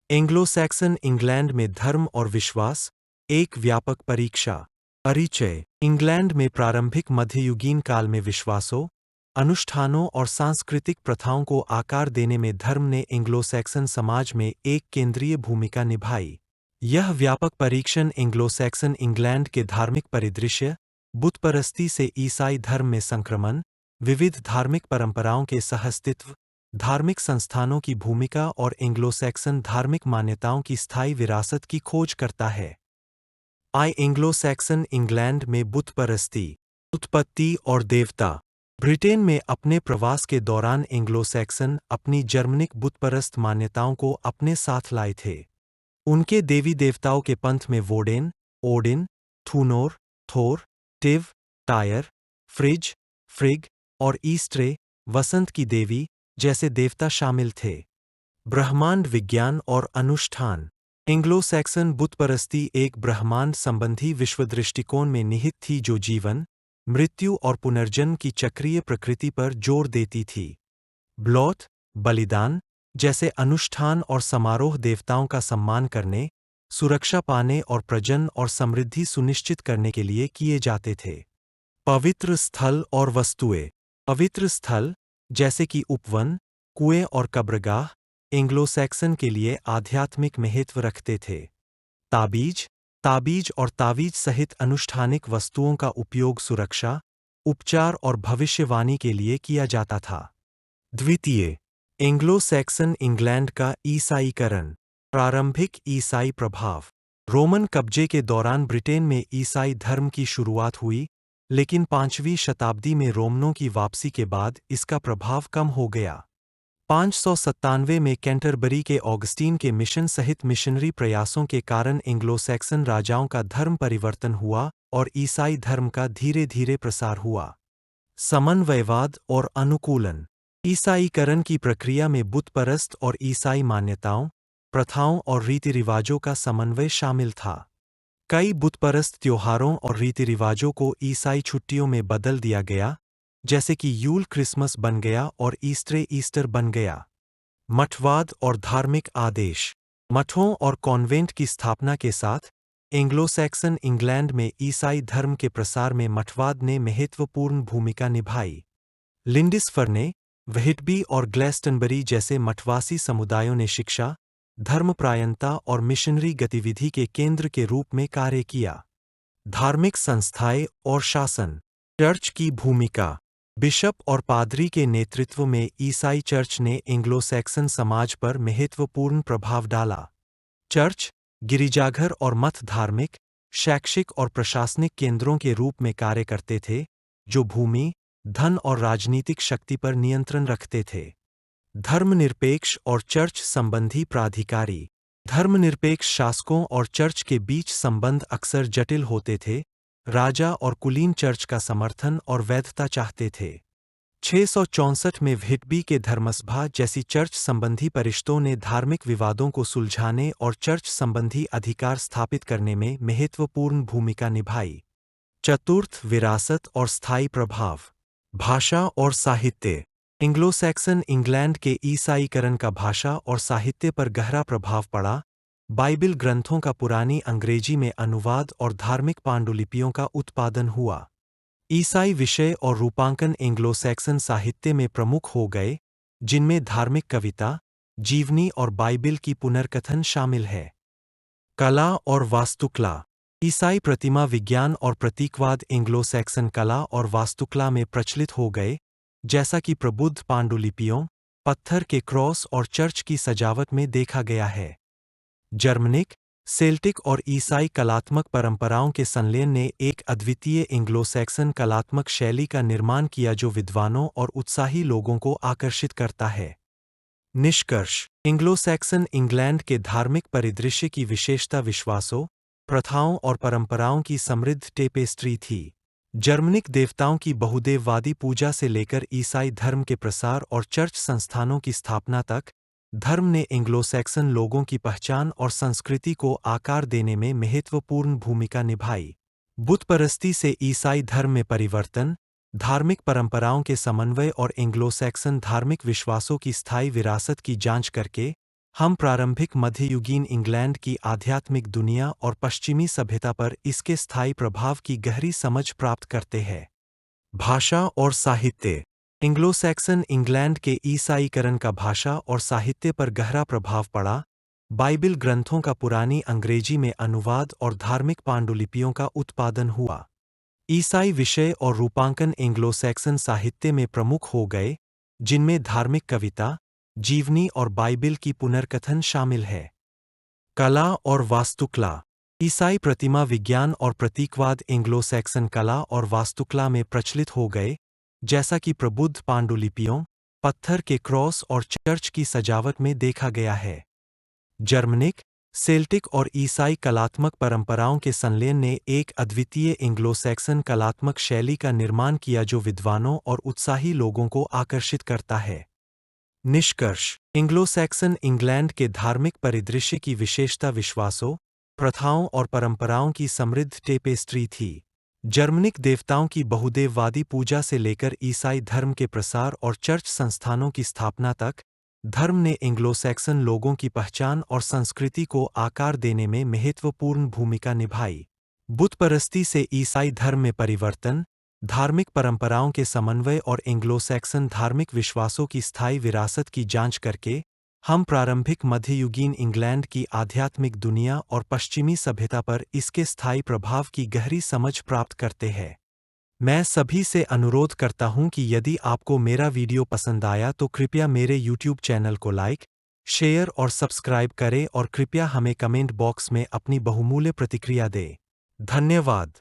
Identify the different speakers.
Speaker 1: Anglo Saxon England में धर्म और विश्वास, एक व्यापक परीक्षा। परिचय। इंग्लैंड में प्रारंभिक मध्ययुगीन काल में विश्वासों, अनुष्ठानों और सांस्कृतिक प्रथाओं को आकार देने में धर्म ने एंग्लो सैक्सन समाज में एक केंद्रीय भूमिका निभाई। यह व्यापक परीक्षण एंग्लो सैक्सन इंग्लैंड के धार्मिक परिदृश्य, बुतपरस्ती से ईसाई धर्म में संक्रमण, विविध धार्मिक परंपराओं के सहअस्तित्व, धार्मिक संस्थानों की भूमिका और एंग्लो सैक्सन धार्मिक मान्यताओं की स्थायी विरासत की खोज करता है। एंग्लो सैक्सन इंग्लैंड में बुतपरस्ती, उत्पत्ति और देवता। ब्रिटेन में अपने प्रवास के दौरान एंग्लो सैक्सन अपनी जर्मनिक बुतपरस्त मान्यताओं को अपने साथ लाए थे। उनके देवी देवताओं के पंथ में वोडेन, ओडिन, थूनोर, थोर, टिव, टायर, फ्रिज, फ्रिग और ईस्ट्रे, वसंत की देवी, जैसे देवता शामिल थे। ब्रह्मांड विज्ञान और अनुष्ठान। एंग्लो सैक्सन बुतपरस्ती एक ब्रह्मांड संबंधी विश्वदृष्टिकोण में निहित थी जो जीवन, मृत्यु और पुनर्जन्म की चक्रीय प्रकृति पर जोर देती थी। ब्लॉथ, बलिदान जैसे अनुष्ठान और समारोह देवताओं का सम्मान करने, सुरक्षा पाने और प्रजनन और समृद्धि सुनिश्चित करने के लिए किए जाते थे। पवित्र स्थल और वस्तुएं। पवित्र स्थल, जैसे कि उपवन, कुएं और कब्रगाह, एंग्लो सैक्सन के लिए आध्यात्मिक महत्व रखते थे। ताबीज और तावीज सहित अनुष्ठानिक वस्तुओं का उपयोग सुरक्षा, उपचार और भविष्यवाणी के लिए किया जाता था। द्वितीय, एंग्लो सैक्सन इंग्लैंड का ईसाईकरण। प्रारंभिक ईसाई प्रभाव। रोमन कब्जे के दौरान ब्रिटेन में ईसाई धर्म की शुरुआत हुई, लेकिन 5वीं शताब्दी में रोमनों की वापसी के बाद इसका प्रभाव कम हो गया। 597 में कैंटरबरी के ऑगस्टीन के मिशन सहित मिशनरी प्रयासों के कारण एंग्लो सैक्सन राजाओं का धर्म परिवर्तन हुआ और ईसाई धर्म का धीरे धीरे प्रसार हुआ। समन्वयवाद और अनुकूलन। ईसाईकरण की प्रक्रिया में बुतपरस्त और ईसाई मान्यताओं, प्रथाओं और रीति रिवाजों का समन्वय शामिल था। कई बुतपरस्त त्योहारों और रीति रिवाजों को ईसाई छुट्टियों में बदल दिया गया, जैसे कि यूल क्रिसमस बन गया और ईस्टर बन गया। मठवाद और धार्मिक आदेश। मठों और कॉन्वेंट की स्थापना के साथ एंग्लो सैक्सन इंग्लैंड में ईसाई धर्म के प्रसार में मठवाद ने महत्वपूर्ण भूमिका निभाई। लिंडिसफर्ने, व्हिटबी और ग्लेस्टनबरी जैसे मठवासी समुदायों ने शिक्षा, धर्मप्रायणता और मिशनरी गतिविधि के केंद्र के रूप में कार्य किया। धार्मिक संस्थाएं और शासन। चर्च की भूमिका। बिशप और पादरी के नेतृत्व में ईसाई चर्च ने एंग्लो सैक्सन समाज पर महत्वपूर्ण प्रभाव डाला। चर्च, गिरिजाघर और मठ धार्मिक, शैक्षिक और प्रशासनिक केंद्रों के रूप में कार्य करते थे, जो भूमि, धन और राजनीतिक शक्ति पर नियंत्रण रखते थे। धर्मनिरपेक्ष और चर्च संबंधी प्राधिकारी। धर्मनिरपेक्ष शासकों और चर्च के बीच संबंध अक्सर जटिल होते थे। राजा और कुलीन चर्च का समर्थन और वैधता चाहते थे। 664 में व्हिटबी के धर्मसभा जैसी चर्च संबंधी परिषदों ने धार्मिक विवादों को सुलझाने और चर्च संबंधी अधिकार स्थापित करने में महत्वपूर्ण भूमिका निभाई। चतुर्थ, विरासत और स्थायी प्रभाव। भाषा और साहित्य। एंग्लो सैक्सन इंग्लैंड के ईसाईकरण का भाषा और साहित्य पर गहरा प्रभाव पड़ा। बाइबिल ग्रंथों का पुरानी अंग्रेजी में अनुवाद और धार्मिक पांडुलिपियों का उत्पादन हुआ। ईसाई विषय और रूपांकन एंग्लो सैक्सन साहित्य में प्रमुख हो गए, जिनमें धार्मिक कविता, जीवनी और बाइबिल की पुनर्कथन शामिल है। कला और वास्तुकला। ईसाई प्रतिमा विज्ञान और प्रतीकवाद एंग्लो सैक्सन कला और वास्तुकला में प्रचलित हो गए, जैसा कि प्रबुद्ध पांडुलिपियों, पत्थर के क्रॉस और चर्च की सजावट में देखा गया है। जर्मनिक, सेल्टिक और ईसाई कलात्मक परंपराओं के संलयन ने एक अद्वितीय एंग्लो सैक्सन कलात्मक शैली का निर्माण किया जो विद्वानों और उत्साही लोगों को आकर्षित करता है। निष्कर्ष। एंग्लो सैक्सन इंग्लैंड के धार्मिक परिदृश्य की विशेषता विश्वासों, प्रथाओं और परंपराओं की समृद्ध टेपेस्ट्री थी। जर्मनिक देवताओं की बहुदेववादी पूजा से लेकर ईसाई धर्म के प्रसार और चर्च संस्थानों की स्थापना तक, धर्म ने एंग्लो सैक्सन लोगों की पहचान और संस्कृति को आकार देने में महत्वपूर्ण भूमिका निभाई। बुतपरस्ती से ईसाई धर्म में परिवर्तन, धार्मिक परंपराओं के समन्वय और एंग्लो सैक्सन धार्मिक विश्वासों की स्थायी विरासत की जांच करके हम प्रारंभिक मध्ययुगीन इंग्लैंड की आध्यात्मिक दुनिया और पश्चिमी सभ्यता पर इसके स्थायी प्रभाव की गहरी समझ प्राप्त करते हैं। भाषा और साहित्य। एंग्लो सैक्सन इंग्लैंड के ईसाईकरण का भाषा और साहित्य पर गहरा प्रभाव पड़ा। बाइबिल ग्रंथों का पुरानी अंग्रेजी में अनुवाद और धार्मिक पांडुलिपियों का उत्पादन हुआ। ईसाई विषय और रूपांकन एंग्लो सैक्सन साहित्य में प्रमुख हो गए, जिनमें धार्मिक कविता, जीवनी और बाइबिल की पुनर्कथन शामिल है। कला और वास्तुकला। ईसाई प्रतिमा विज्ञान और प्रतीकवाद एंग्लो सैक्सन कला और वास्तुकला में प्रचलित हो गए, जैसा कि प्रबुद्ध पांडुलिपियों, पत्थर के क्रॉस और चर्च की सजावट में देखा गया है। जर्मनिक, सेल्टिक और ईसाई कलात्मक परंपराओं के संलयन ने एक अद्वितीय एंग्लो सैक्सन कलात्मक शैली का निर्माण किया जो विद्वानों और उत्साही लोगों को आकर्षित करता है। निष्कर्ष। एंग्लो सैक्सन इंग्लैंड के धार्मिक परिदृश्य की विशेषता विश्वासों, प्रथाओं और परंपराओं की समृद्ध टेपेस्ट्री थी। जर्मनिक देवताओं की बहुदेववादी पूजा से लेकर ईसाई धर्म के प्रसार और चर्च संस्थानों की स्थापना तक, धर्म ने एंग्लो सैक्सन लोगों की पहचान और संस्कृति को आकार देने में महत्वपूर्ण भूमिका निभाई। बुतपरस्ती से ईसाई धर्म में परिवर्तन, धार्मिक परंपराओं के समन्वय और एंग्लो सैक्सन धार्मिक विश्वासों की स्थायी विरासत की जांच करके, हम प्रारंभिक मध्ययुगीन इंग्लैंड की आध्यात्मिक दुनिया और पश्चिमी सभ्यता पर इसके स्थायी प्रभाव की गहरी समझ प्राप्त करते हैं। मैं सभी से अनुरोध करता हूं कि यदि आपको मेरा वीडियो पसंद आया तो कृपया मेरे YouTube चैनल को लाइक, शेयर और सब्सक्राइब करें और कृपया हमें कमेंट बॉक्स में अपनी बहुमूल्य प्रतिक्रिया दें। धन्यवाद।